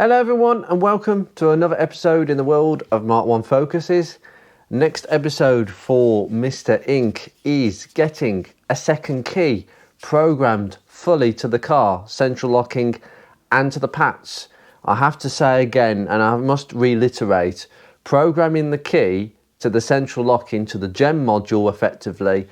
Hello everyone and welcome to another episode in the world of Mark 1 Focuses. Next episode for Mr. Ink is getting a second key programmed fully to the car, central locking and to the PATS. I have to say again, and I must reiterate, programming the key to the central locking to the gem module effectively,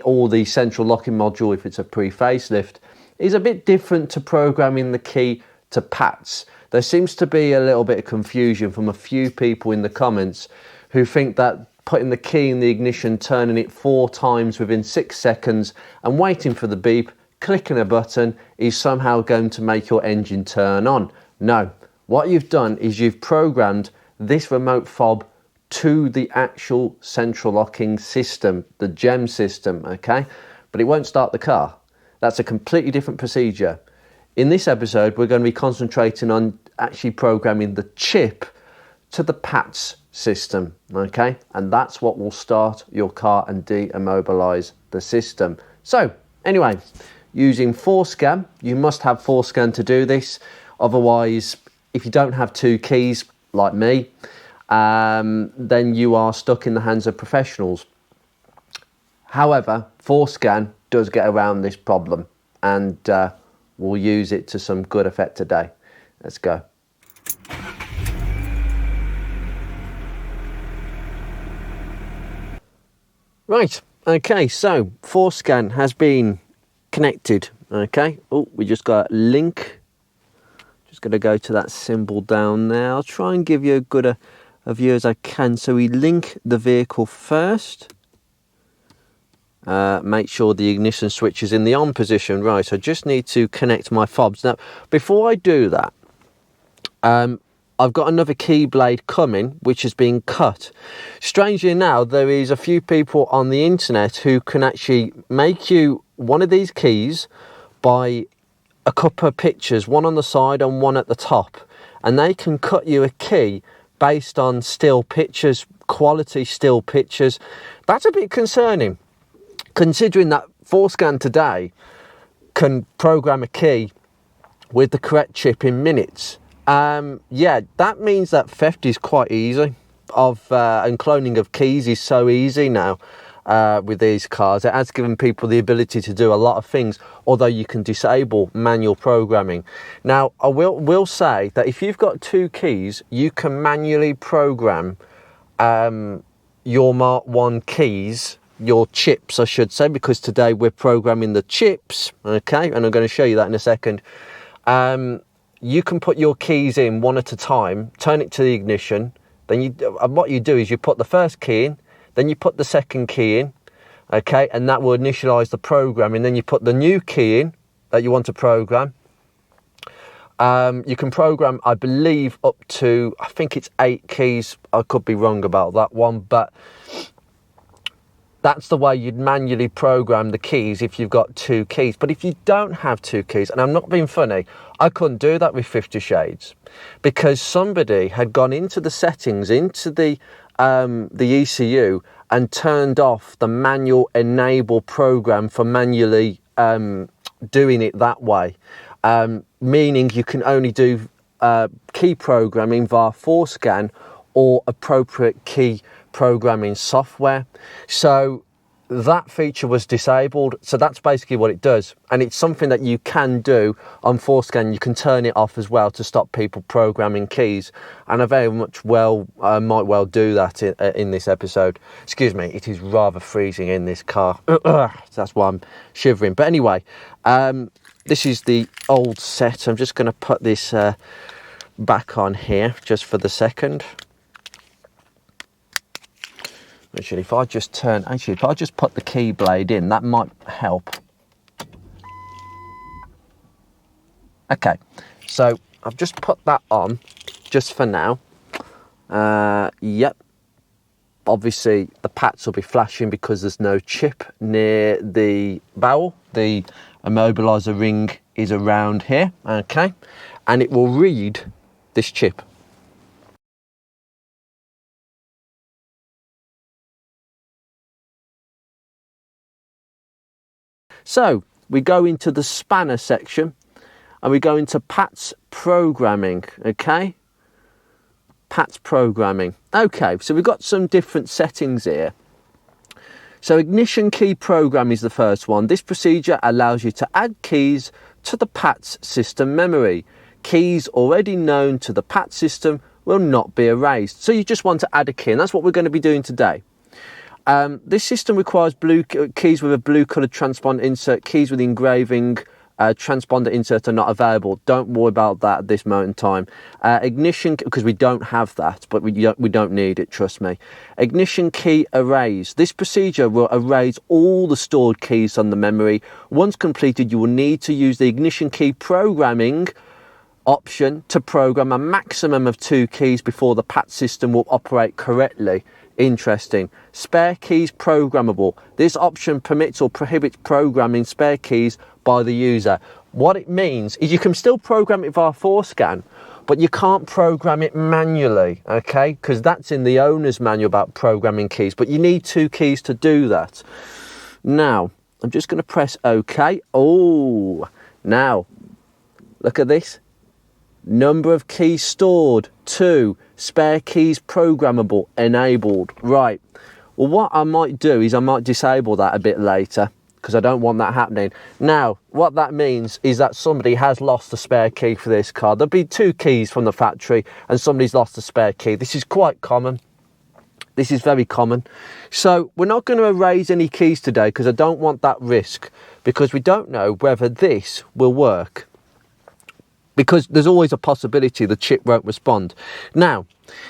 or the central locking module if it's a pre-facelift, is a bit different to programming the key to PATS. There seems to be a little bit of confusion from a few people in the comments who think that putting the key in the ignition, turning it 4 times within 6 seconds and waiting for the beep, clicking a button is somehow going to make your engine turn on. No, what you've done is you've programmed this remote fob to the actual central locking system, the gem system, okay? But it won't start the car. That's a completely different procedure. In this episode, we're going to be concentrating on actually programming the chip to the PATS system, okay? And that's what will start your car and de-immobilize the system. So, anyway, using Forscan, you must have Forscan to do this. Otherwise, if you don't have 2 keys, like me, then you are stuck in the hands of professionals. However, Forscan does get around this problem, and we'll use it to some good effect today. Let's go. Right, okay, so Forscan has been connected, okay. Oh, we just got a link. Just going to go to that symbol down there. I'll try and give you as good a view as I can. So we link the vehicle first. Make sure the ignition switch is in the on position. Right, I just need to connect my fobs. Now, before I do that, I've got another key blade coming, which has been cut. Strangely now, there is a few people on the internet who can actually make you one of these keys by a couple of pictures, one on the side and one at the top. And they can cut you a key based on still pictures, quality still pictures. That's a bit concerning, considering that Forscan today can program a key with the correct chip in minutes. Yeah, that means that theft is quite easy, and cloning of keys is so easy now with these cars. It has given people the ability to do a lot of things, although you can disable manual programming. Now, I will say that if you've got 2 keys, you can manually program your Mark 1 keys, your chips, I should say, because today we're programming the chips, okay, and I'm going to show you that in a second. You can put your keys in one at a time, turn it to the ignition, then what you do is you put the first key in, then you put the second key in, okay, and that will initialize the program, and then you put the new key in that you want to program. You can program, I believe, up to, I think it's 8 keys. I could be wrong about that one, but that's the way you'd manually program the keys if you've got 2 keys. But if you don't have 2 keys, and I'm not being funny, I couldn't do that with 50 Shades, because somebody had gone into the settings, into the ECU, and turned off the manual enable program for manually doing it that way, meaning you can only do key programming via Forscan or appropriate key programming software. So that feature was disabled. So that's basically what it does, and it's something that you can do on Forscan. You can turn it off as well to stop people programming keys, and I very much might well do that in this episode. Excuse me, it is rather freezing in this car. That's why I'm shivering. But anyway, this is the old set. I'm just going to put this back on here just for the second. Actually, if I just put the key blade in, that might help. Okay, so I've just put that on just for now. Yep. Obviously, the PATS will be flashing because there's no chip near the barrel. The immobilizer ring is around here, okay? And it will read this chip. So we go into the spanner section, and we go into PATS programming, okay? PATS programming. Okay, so we've got some different settings here. So ignition key program is the first one. This procedure allows you to add keys to the PATS system memory. Keys already known to the PATS system will not be erased. So you just want to add a key, and that's what we're going to be doing today. This system requires blue keys with a blue coloured transponder insert. Keys with engraving transponder insert are not available. Don't worry about that at this moment in time. Ignition, because we don't have that, but we don't need it, trust me. Ignition key erase. This procedure will erase all the stored keys on the memory. Once completed, you will need to use the ignition key programming option to program a maximum of 2 keys before the PATS system will operate correctly. Interesting. Spare keys programmable. This option permits or prohibits programming spare keys by the user. What it means is you can still program it via Forscan, but you can't program it manually, okay? Because that's in the owner's manual about programming keys, but you need 2 keys to do that. Now, I'm just going to press OK. Oh, now, look at this. Number of keys stored, 2. Spare keys programmable, enabled. Right. Well, what I might do is I might disable that a bit later because I don't want that happening. Now, what that means is that somebody has lost a spare key for this car. There'll be 2 keys from the factory and somebody's lost a spare key. This is quite common. This is very common. So we're not going to erase any keys today because I don't want that risk, because we don't know whether this will work. Because there's always a possibility the chip won't respond. Now,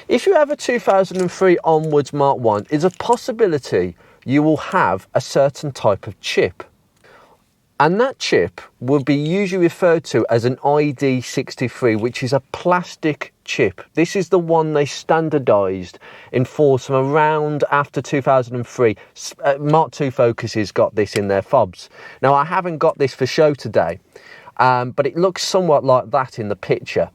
if you have a 2003 onwards Mark 1, it's a possibility you will have a certain type of chip. And that chip will be usually referred to as an ID63, which is a plastic chip. This is the one they standardised in Forscan around after 2003. Mark 2 Focuses got this in their fobs. Now, I haven't got this for show today. But it looks somewhat like that in the picture,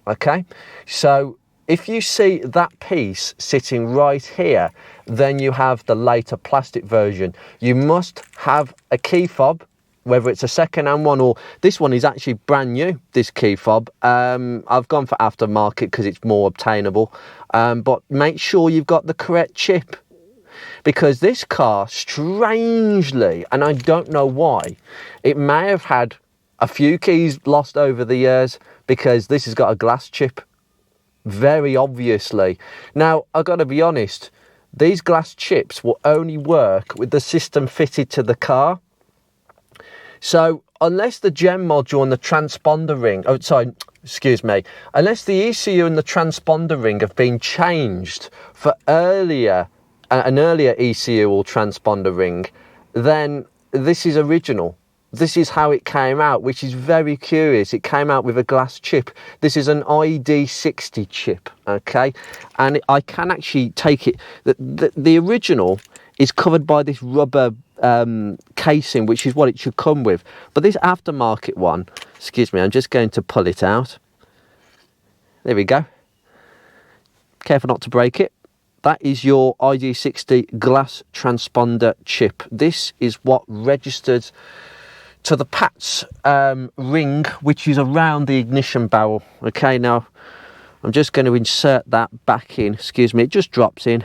okay? So if you see that piece sitting right here, then you have the later plastic version. You must have a key fob, whether it's a second-hand one or this one is actually brand new, this key fob. I've gone for aftermarket because it's more obtainable, but make sure you've got the correct chip. Because this car, strangely, and I don't know why, it may have had a few keys lost over the years because this has got a glass chip, very obviously. Now, I've got to be honest, these glass chips will only work with the system fitted to the car. So, unless the gem module and the transponder ring, unless the ECU and the transponder ring have been changed for an earlier ECU or transponder ring, then this is original. This is how it came out, which is very curious. It came out with a glass chip. This is an ID60 chip, okay? And I can actually take it. The original is covered by this rubber casing, which is what it should come with. But this aftermarket one, excuse me, I'm just going to pull it out. There we go. Careful not to break it. That is your ID60 glass transponder chip. This is what registered to the PATS ring, which is around the ignition barrel. Okay, now I'm just going to insert that back in. Excuse me, it just drops in.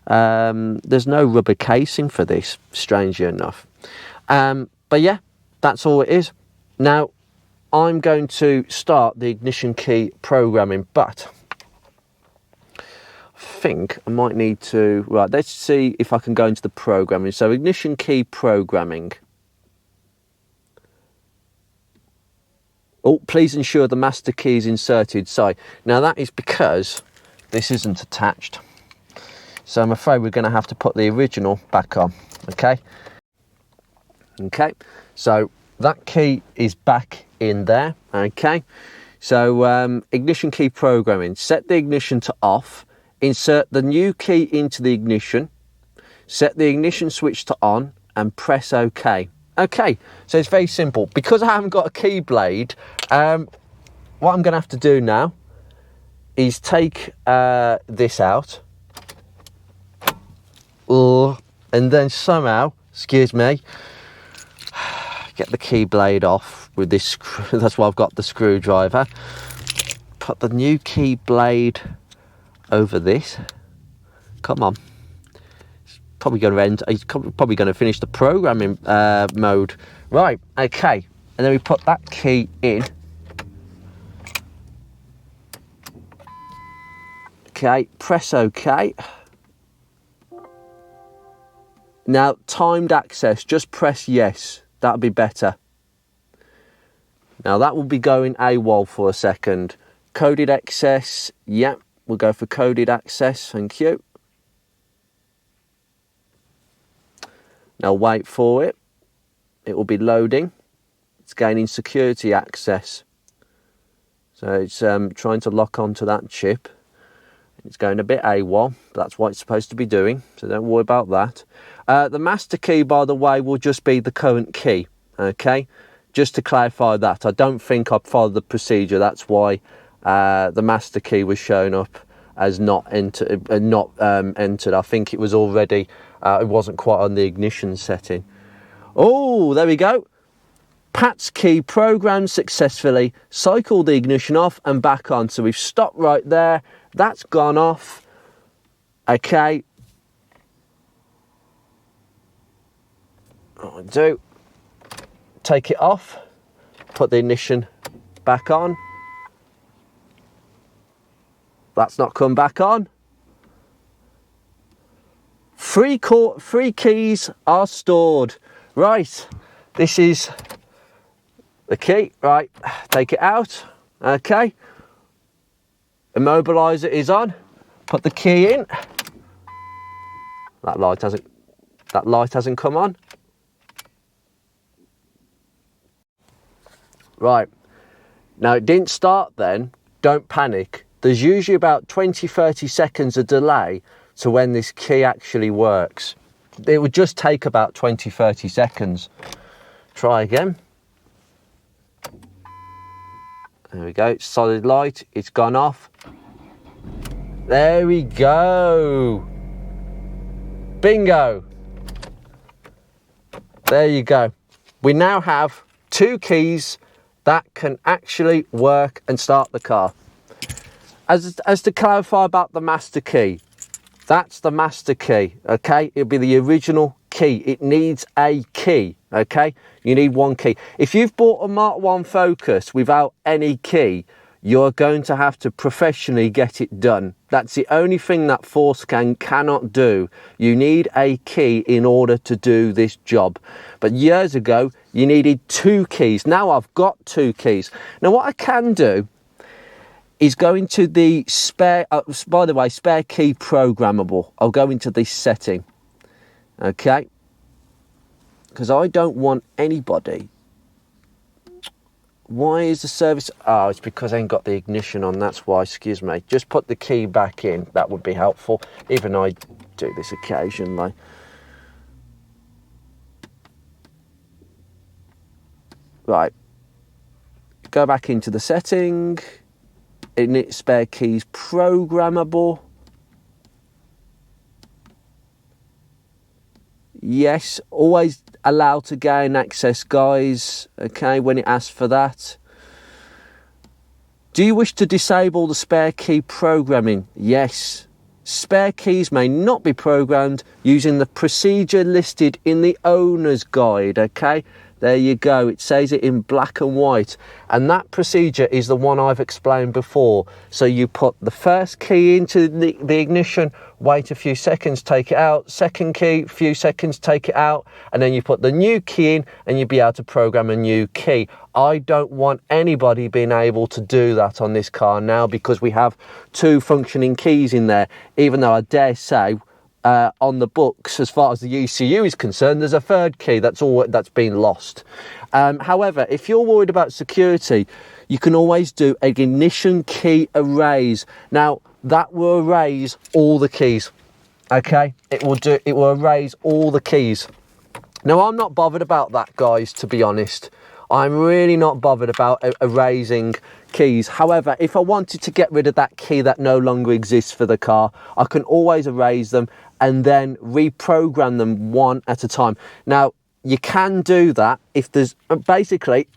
There's no rubber casing for this, strangely enough. But yeah, that's all it is. Now, I'm going to start the ignition key programming, but I think I might need to... Right, let's see if I can go into the programming. So, ignition key programming. Oh, please ensure the master key is inserted. Sorry. Now that is because this isn't attached. So I'm afraid we're going to have to put the original back on. Okay. Okay. So that key is back in there. Okay. So ignition key programming. Set the ignition to off. Insert the new key into the ignition. Set the ignition switch to on and press OK. Okay, so it's very simple. Because I haven't got a key blade, what I'm going to have to do now is take this out. And then somehow, excuse me, get get the key blade off with this screw. That's why I've got the screwdriver. Put the new key blade over this. Come on. It's probably going to end. It's probably going to finish the programming mode. Right. Okay. And then we put that key in. Okay. Press OK. Now, timed access. Just press yes. That'll be better. Now that will be going AWOL for a second. Coded access. Yep. We'll go for coded access. Thank you. Now wait for it. It will be loading. It's gaining security access. So it's trying to lock onto that chip. It's going a bit AWOL. That's what it's supposed to be doing. So don't worry about that. The master key, by the way, will just be the current key. Okay. Just to clarify that. I don't think I've followed the procedure. That's why the master key was shown up as not entered. I think it was already. It wasn't quite on the ignition setting. Oh, there we go. PATS key programmed successfully. Cycle the ignition off and back on. So we've stopped right there. That's gone off. Okay. What I do? Take it off. Put the ignition back on. That's not come back on. Three keys are stored. Right, this is the key. Right, take it out. Okay. Immobiliser is on. Put the key in. That light hasn't come on. Right. Now it didn't start then. Don't panic. There's usually about 20-30 seconds of delay to when this key actually works. It would just take about 20-30 seconds. Try again. There we go, solid light, it's gone off. There we go. Bingo. There you go. We now have two keys that can actually work and start the car. As to clarify about the master key, that's the master key, okay? It'll be the original key. It needs a key, okay? You need one key. If you've bought a Mark 1 Focus without any key, you're going to have to professionally get it done. That's the only thing that Forscan cannot do. You need a key in order to do this job. But years ago, you needed two keys. Now I've got two keys. Now what I can do is go into the spare, by the way, spare key programmable. I'll go into this setting, okay? Because I don't want anybody. Why is the service? Oh, it's because I ain't got the ignition on, that's why, excuse me. Just put the key back in, that would be helpful. Even I do this occasionally. Right, go back into the setting. Init spare keys programmable. Yes, always allow to gain access, guys, okay, when it asks for that. Do you wish to disable the spare key programming? Yes. Spare keys may not be programmed using the procedure listed in the owner's guide, okay? There you go, it says it in black and white. And that procedure is the one I've explained before. So you put the first key into the ignition, wait a few seconds, take it out. Second key, few seconds, take it out. And then you put the new key in and you'll be able to program a new key. I don't want anybody being able to do that on this car now because we have two functioning keys in there. Even though I dare say, on the books, as far as the ECU is concerned, there's a third key that's been lost. However, if you're worried about security, you can always do an ignition key erase. Now that will erase all the keys. Okay, it will erase all the keys. Now I'm not bothered about that, guys, to be honest. I'm really not bothered about erasing keys. However, if I wanted to get rid of that key that no longer exists for the car, I can always erase them and then reprogram them one at a time. Now, you can do that if there's basically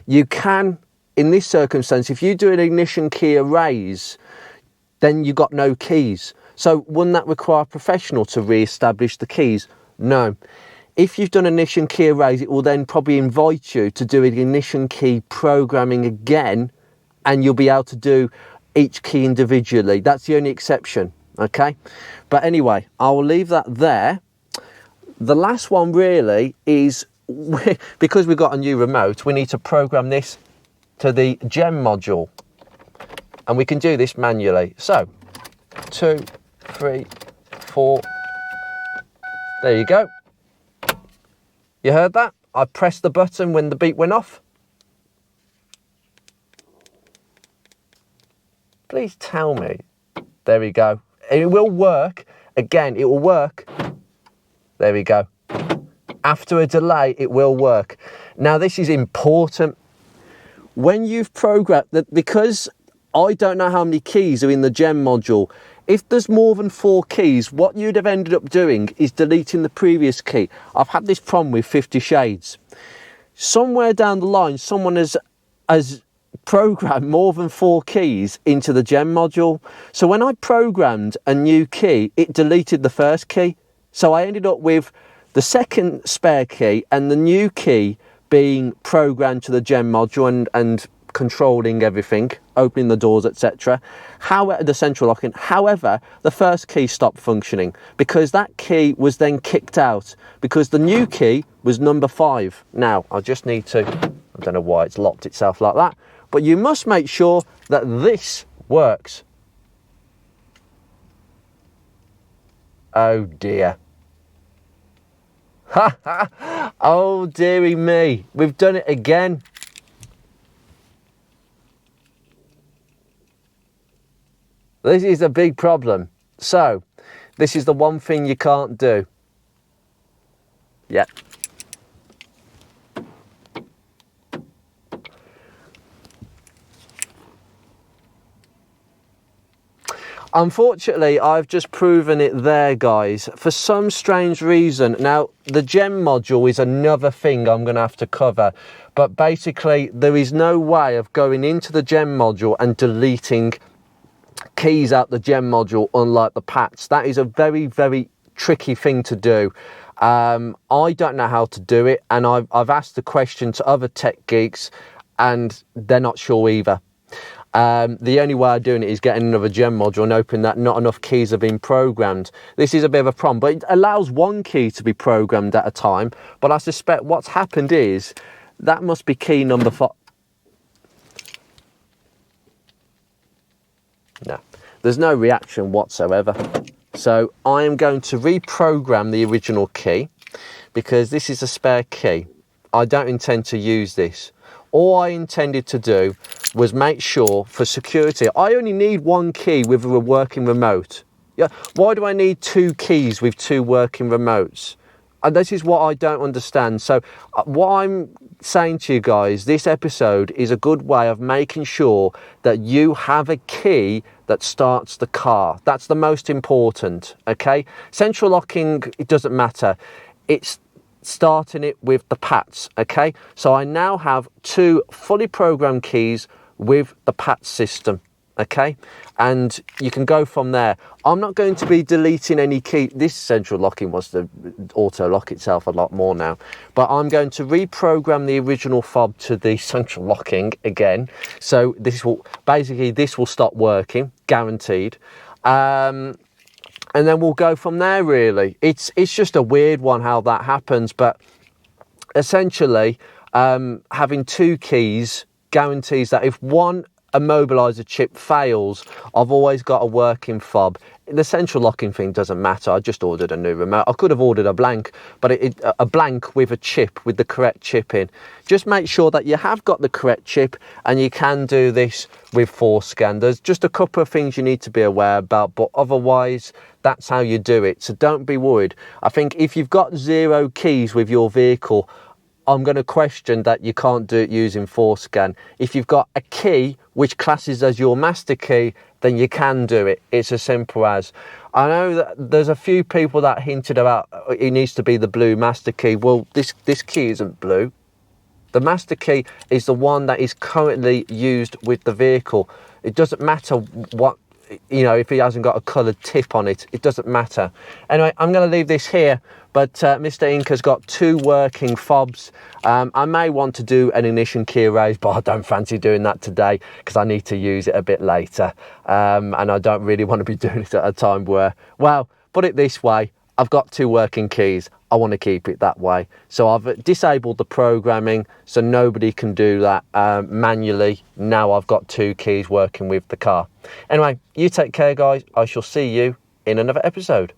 you can, in this circumstance, if you do an ignition key erase, then you got no keys. So wouldn't that require a professional to re-establish the keys? No. If you've done ignition key erase, it will then probably invite you to do ignition key programming again, and you'll be able to do each key individually. That's the only exception, okay? But anyway, I will leave that there. The last one really is, because we've got a new remote, we need to program this to the gem module. And we can do this manually. So, 2, 3, 4. There you go. You heard that? I pressed the button when the beep went off. Please tell me. There we go. It will work. Again, it will work. There we go. After a delay, it will work. Now, this is important. When you've programmed that, because I don't know how many keys are in the gem module, if there's more than 4 keys, what you'd have ended up doing is deleting the previous key. I've had this problem with 50 Shades. Somewhere down the line, someone has programmed more than 4 keys into the gem module. So when I programmed a new key, it deleted the first key. So I ended up with the second spare key and the new key being programmed to the gem module and controlling everything, opening the doors, etc. However, the central locking. However, the first key stopped functioning because that key was then kicked out because the new key was number 5. Now, I just need to, I don't know why it's locked itself like that, but you must make sure that this works. Oh dear. Ha ha! Oh dearie me, we've done it again. This is a big problem. So, this is the one thing you can't do. Yep. Unfortunately, I've just proven it there, guys, for some strange reason. Now, the gem module is another thing I'm going to have to cover. But basically, there is no way of going into the gem module and deleting keys out the gem module, unlike the PATS. That is a very, very tricky thing to do. I don't know how to do it, and I've asked the question to other tech geeks, and they're not sure either. The only way of doing it is getting another gem module and hoping that not enough keys have been programmed. This is a bit of a problem, but it allows one key to be programmed at a time. But I suspect what's happened is that must be key number 5. No, there's no reaction whatsoever. So I am going to reprogram the original key because this is a spare key. I don't intend to use this. All I intended to do was make sure for security, I only need one key with a working remote. Yeah, why do I need 2 keys with 2 working remotes? And this is what I don't understand. So what I'm saying to you guys, this episode is a good way of making sure that you have a key that starts the car. That's the most important, okay? Central locking, it doesn't matter. It's starting it with the PATS, okay? So I now have 2 fully programmed keys with the PATS system, okay? And you can go from there. I'm not going to be deleting any key. This central locking wants to auto lock itself a lot more now, but I'm going to reprogram the original fob to the central locking again. So this will basically, this will stop working, guaranteed. And then we'll go from there, really. It's just a weird one how that happens, but essentially having 2 keys guarantees that if one immobilizer chip fails, I've always got a working fob. The central locking thing doesn't matter. I just ordered a new remote. I could have ordered a blank, but a blank with a chip, with the correct chip in. Just make sure that you have got the correct chip, and you can do this with Forscan. There's just a couple of things you need to be aware about, but otherwise, that's how you do it. So don't be worried. I think if you've got 0 keys with your vehicle, I'm going to question that you can't do it using Forscan. If you've got a key which classes as your master key, then you can do it. It's as simple as. I know that there's a few people that hinted about it needs to be the blue master key. Well, this key isn't blue. The master key is the one that is currently used with the vehicle. It doesn't matter what, you know, if it hasn't got a coloured tip on it, it doesn't matter. Anyway, I'm going to leave this here, but Mr. Ink has got 2 working fobs. I may want to do an ignition key erase, but I don't fancy doing that today because I need to use it a bit later. And I don't really want to be doing it at a time where, well, put it this way, I've got 2 working keys. I want to keep it that way. So I've disabled the programming so nobody can do that manually. Now I've got 2 keys working with the car. Anyway, you take care, guys. I shall see you in another episode.